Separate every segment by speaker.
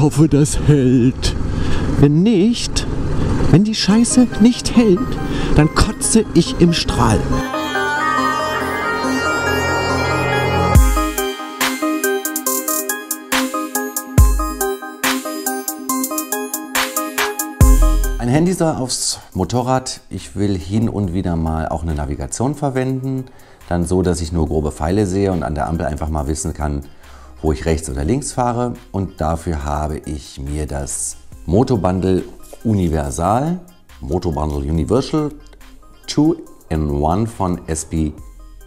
Speaker 1: hoffe, das hält. Wenn nicht, wenn die Scheiße nicht hält, dann kotze ich im Strahl. Ein Handy soll aufs Motorrad. Ich will hin und wieder mal auch eine Navigation verwenden. Dann so, dass ich nur grobe Pfeile sehe und an der Ampel einfach mal wissen kann, wo ich rechts oder links fahre. Und dafür habe ich mir das Motobundle Universal, Motobundle Universal 2-in-1 von SP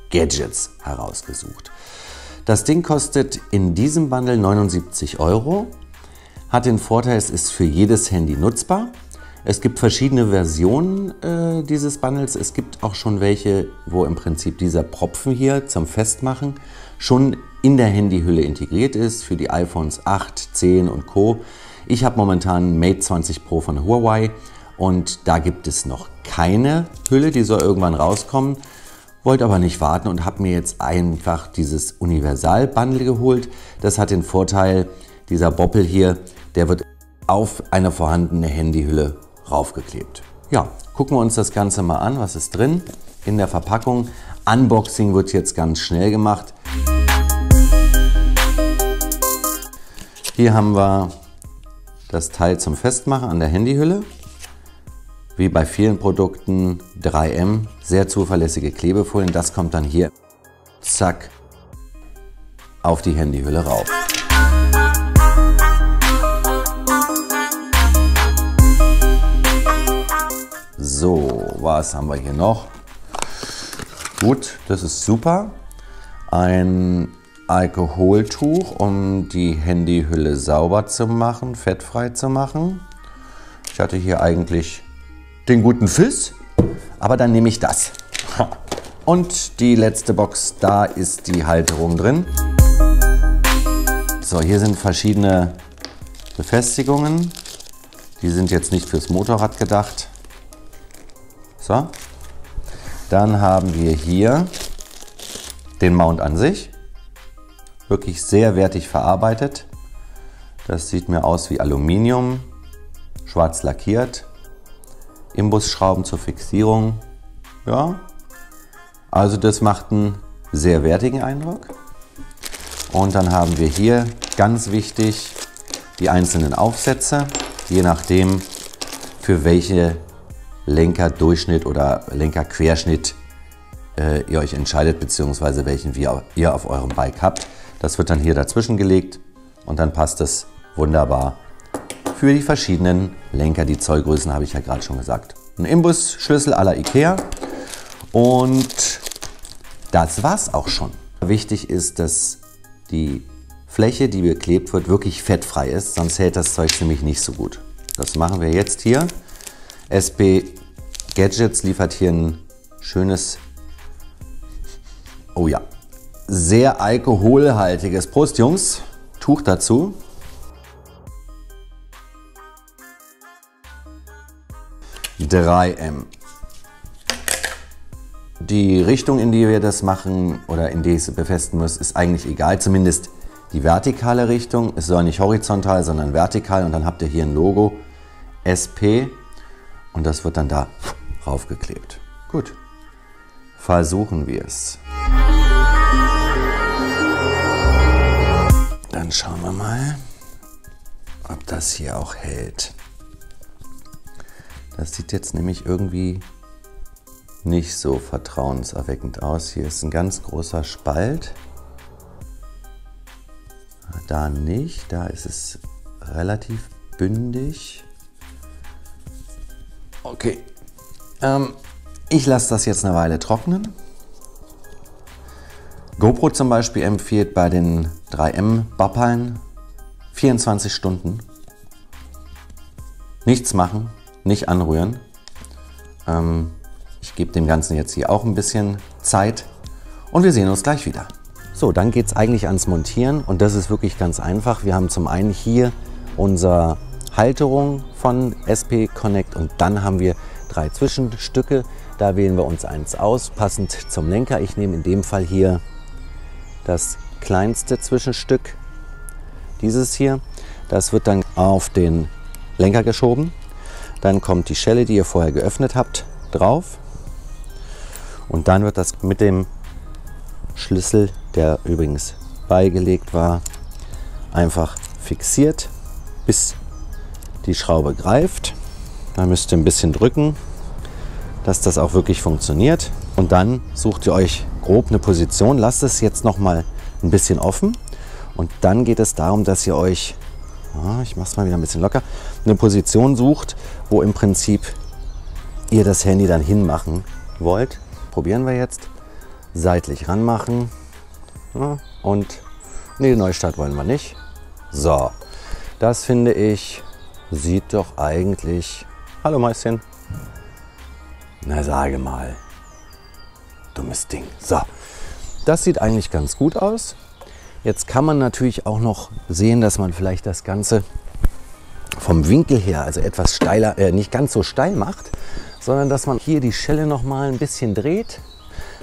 Speaker 1: Gadgets herausgesucht. Das Ding kostet in diesem Bundle 79 €. Hat den Vorteil, es ist für jedes Handy nutzbar. Es gibt verschiedene Versionen dieses Bundles. Es gibt auch schon welche, wo im Prinzip dieser Propfen hier zum Festmachen schon in der Handyhülle integriert ist für die iPhones 8, 10 und Co. Ich habe momentan Mate 20 Pro von Huawei und da gibt es noch keine Hülle, die soll irgendwann rauskommen. Wollte aber nicht warten und habe mir jetzt einfach dieses Universal-Bundle geholt. Das hat den Vorteil, dieser Boppel hier, der wird auf eine vorhandene Handyhülle raufgeklebt. Ja, gucken wir uns das Ganze mal an. Was ist drin in der Verpackung? Unboxing wird jetzt ganz schnell gemacht. Hier haben wir das Teil zum Festmachen an der Handyhülle. Wie bei vielen Produkten 3M, sehr zuverlässige Klebefolien. Das kommt dann hier, zack, auf die Handyhülle rauf. So, was haben wir hier noch? Gut, das ist super. Ein Alkoholtuch, um die Handyhülle sauber zu machen, fettfrei zu machen. Ich hatte hier eigentlich den guten Fiss, aber dann nehme ich das. Und die letzte Box, da ist die Halterung drin. So, hier sind verschiedene Befestigungen. Die sind jetzt nicht fürs Motorrad gedacht. So, dann haben wir hier den Mount an sich, wirklich sehr wertig verarbeitet. Das sieht mir aus wie Aluminium, schwarz lackiert, Imbusschrauben zur Fixierung. Ja, also das macht einen sehr wertigen Eindruck. Und dann haben wir hier, ganz wichtig, die einzelnen Aufsätze, je nachdem für welche Lenkerdurchschnitt oder Lenkerquerschnitt ihr euch entscheidet, beziehungsweise welchen ihr auf eurem Bike habt. Das wird dann hier dazwischen gelegt und dann passt es wunderbar für die verschiedenen Lenker. Die Zollgrößen habe ich ja gerade schon gesagt. Ein Imbusschlüssel à la Ikea und das war's auch schon. Wichtig ist, dass die Fläche, die beklebt wird, wirklich fettfrei ist, sonst hält das Zeug nämlich nicht so gut. Das machen wir jetzt hier. SP Gadgets liefert hier ein schönes, oh ja, sehr alkoholhaltiges, Prost Jungs, Tuch dazu. (3M). Die Richtung, in die wir das machen oder in die es befestigen muss, ist eigentlich egal, zumindest die vertikale Richtung. Es soll nicht horizontal, sondern vertikal und dann habt ihr hier ein Logo SP. Und das wird dann da raufgeklebt. Gut, versuchen wir es. Dann schauen wir mal, ob das hier auch hält. Das sieht jetzt nämlich irgendwie nicht so vertrauenserweckend aus. Hier ist ein ganz großer Spalt. Da nicht, da ist es relativ bündig. Okay, ich lasse das jetzt eine Weile trocknen. GoPro zum Beispiel empfiehlt bei den 3M Bappeln 24 Stunden. Nichts machen, nicht anrühren. Ich gebe dem Ganzen jetzt hier auch ein bisschen Zeit und wir sehen uns gleich wieder. So, dann geht es eigentlich ans Montieren und das ist wirklich ganz einfach. Wir haben zum einen hier unsere Halterung von SP Connect und dann haben wir 3 Zwischenstücke. Da wählen wir uns eins aus, passend zum Lenker. Ich nehme in dem Fall hier das kleinste Zwischenstück, dieses hier. Das wird dann auf den Lenker geschoben. Dann kommt die Schelle, die ihr vorher geöffnet habt, drauf. Und dann wird das mit dem Schlüssel, der übrigens beigelegt war, einfach fixiert, bis die Schraube greift. Da müsst ihr ein bisschen drücken, dass das auch wirklich funktioniert. Und dann sucht ihr euch grob eine Position. Lasst es jetzt noch mal ein bisschen offen. Und dann geht es darum, dass ihr euch, ich mache es mal wieder ein bisschen locker, eine Position sucht, wo im Prinzip ihr das Handy dann hinmachen wollt. Probieren wir jetzt. Seitlich ranmachen. Ja, und nee, Neustart wollen wir nicht. So, das finde ich, sieht doch eigentlich... Hallo Mäuschen. Na sage mal. Dummes Ding. So, das sieht eigentlich ganz gut aus. Jetzt kann man natürlich auch noch sehen, dass man vielleicht das Ganze vom Winkel her, also etwas steiler, nicht ganz so steil macht, sondern dass man hier die Schelle noch mal ein bisschen dreht,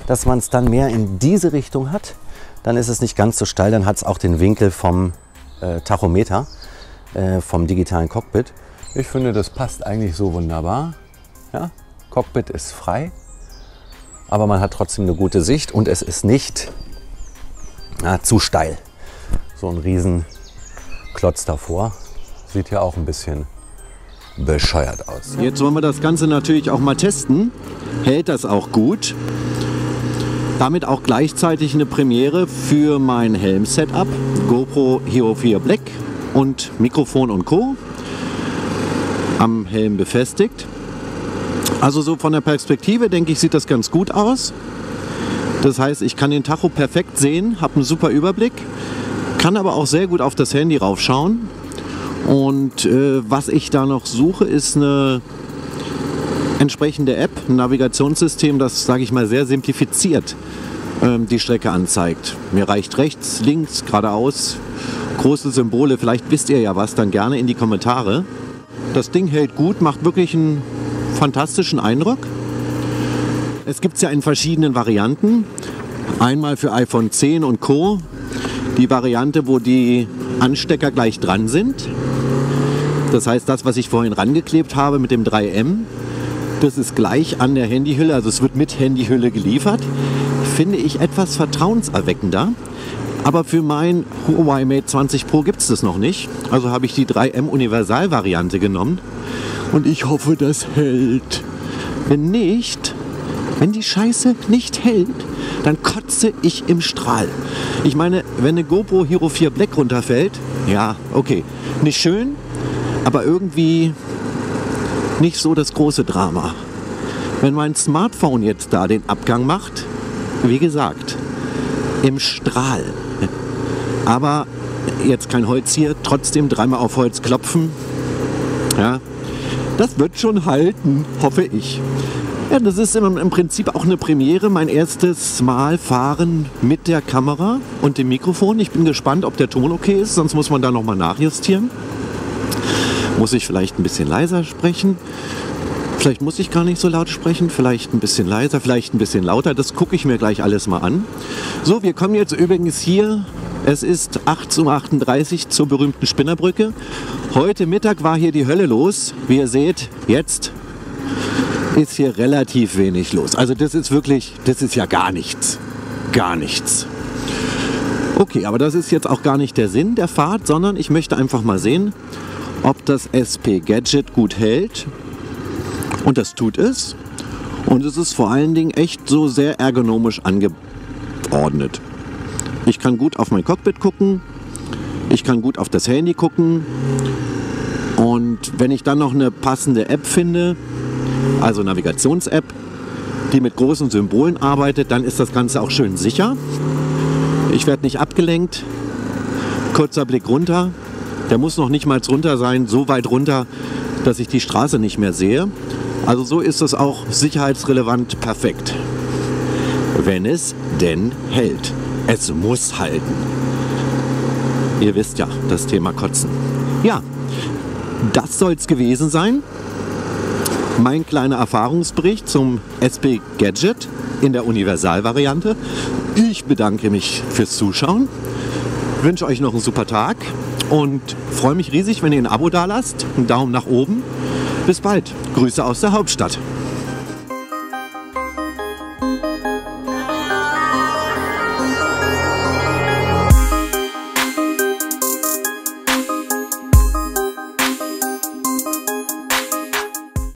Speaker 1: dass man es dann mehr in diese Richtung hat. Dann ist es nicht ganz so steil, dann hat es auch den Winkel vom Tachometer, vom digitalen Cockpit. Ich finde, das passt eigentlich so wunderbar. Ja? Cockpit ist frei, aber man hat trotzdem eine gute Sicht und es ist nicht zu steil. So ein Riesenklotz davor. Sieht ja auch ein bisschen bescheuert aus.
Speaker 2: Jetzt wollen wir das Ganze natürlich auch mal testen. Hält das auch gut? Damit auch gleichzeitig eine Premiere für mein Helm-Setup. GoPro Hero 4 Black und Mikrofon und Co. am Helm befestigt. Also so von der Perspektive, denke ich, sieht das ganz gut aus. Das heißt, ich kann den Tacho perfekt sehen, habe einen super Überblick, kann aber auch sehr gut auf das Handy raufschauen. Und was ich da noch suche, ist eine entsprechende App, ein Navigationssystem, das, sage ich mal, sehr simplifiziert die Strecke anzeigt. Mir reicht rechts, links, geradeaus, große Symbole, vielleicht wisst ihr ja was, dann gerne in die Kommentare. Das Ding hält gut, macht wirklich einen fantastischen Eindruck. Es gibt es ja in verschiedenen Varianten. Einmal für iPhone 10 und Co. Die Variante, wo die Anstecker gleich dran sind. Das heißt, das, was ich vorhin rangeklebt habe mit dem 3M, das ist gleich an der Handyhülle, also es wird mit Handyhülle geliefert. Finde ich etwas vertrauenserweckender. Aber für mein Huawei Mate 20 Pro gibt es das noch nicht. Also habe ich die 3M Universal-Variante genommen. Und ich hoffe, das hält. Wenn nicht, wenn die Scheiße nicht hält, dann kotze ich im Strahl. Ich meine, wenn eine GoPro Hero 4 Black runterfällt, ja, okay, nicht schön, aber irgendwie nicht so das große Drama. Wenn mein Smartphone jetzt da den Abgang macht, wie gesagt, im Strahl. Aber jetzt kein Holz hier, trotzdem dreimal auf Holz klopfen. Ja, das wird schon halten, hoffe ich. Ja, das ist im Prinzip auch eine Premiere, mein erstes Mal fahren mit der Kamera und dem Mikrofon. Ich bin gespannt, ob der Ton okay ist, sonst muss man da nochmal nachjustieren. Muss ich vielleicht ein bisschen leiser sprechen? Vielleicht muss ich gar nicht so laut sprechen, vielleicht ein bisschen leiser, vielleicht ein bisschen lauter. Das gucke ich mir gleich alles mal an. So, wir kommen jetzt übrigens hier, es ist 18:38 Uhr zur berühmten Spinnerbrücke. Heute Mittag war hier die Hölle los. Wie ihr seht, jetzt ist hier relativ wenig los. Also das ist wirklich, das ist ja gar nichts. Gar nichts. Okay, aber das ist jetzt auch gar nicht der Sinn der Fahrt, sondern ich möchte einfach mal sehen, ob das SP Gadget gut hält. Und das tut es. Und es ist vor allen Dingen echt so sehr ergonomisch angeordnet. Ich kann gut auf mein Cockpit gucken. Ich kann gut auf das Handy gucken. Und wenn ich dann noch eine passende App finde, also Navigations-App, die mit großen Symbolen arbeitet, dann ist das Ganze auch schön sicher. Ich werde nicht abgelenkt. Kurzer Blick runter. Der muss noch nicht mal runter sein, so weit runter, dass ich die Straße nicht mehr sehe. Also so ist es auch sicherheitsrelevant perfekt. Wenn es denn hält. Es muss halten. Ihr wisst ja, das Thema Kotzen. Ja, das soll es gewesen sein. Mein kleiner Erfahrungsbericht zum SP Gadget in der Universal-Variante. Ich bedanke mich fürs Zuschauen. Wünsche euch noch einen super Tag und freue mich riesig, wenn ihr ein Abo dalasst, einen Daumen nach oben. Bis bald. Grüße aus der Hauptstadt.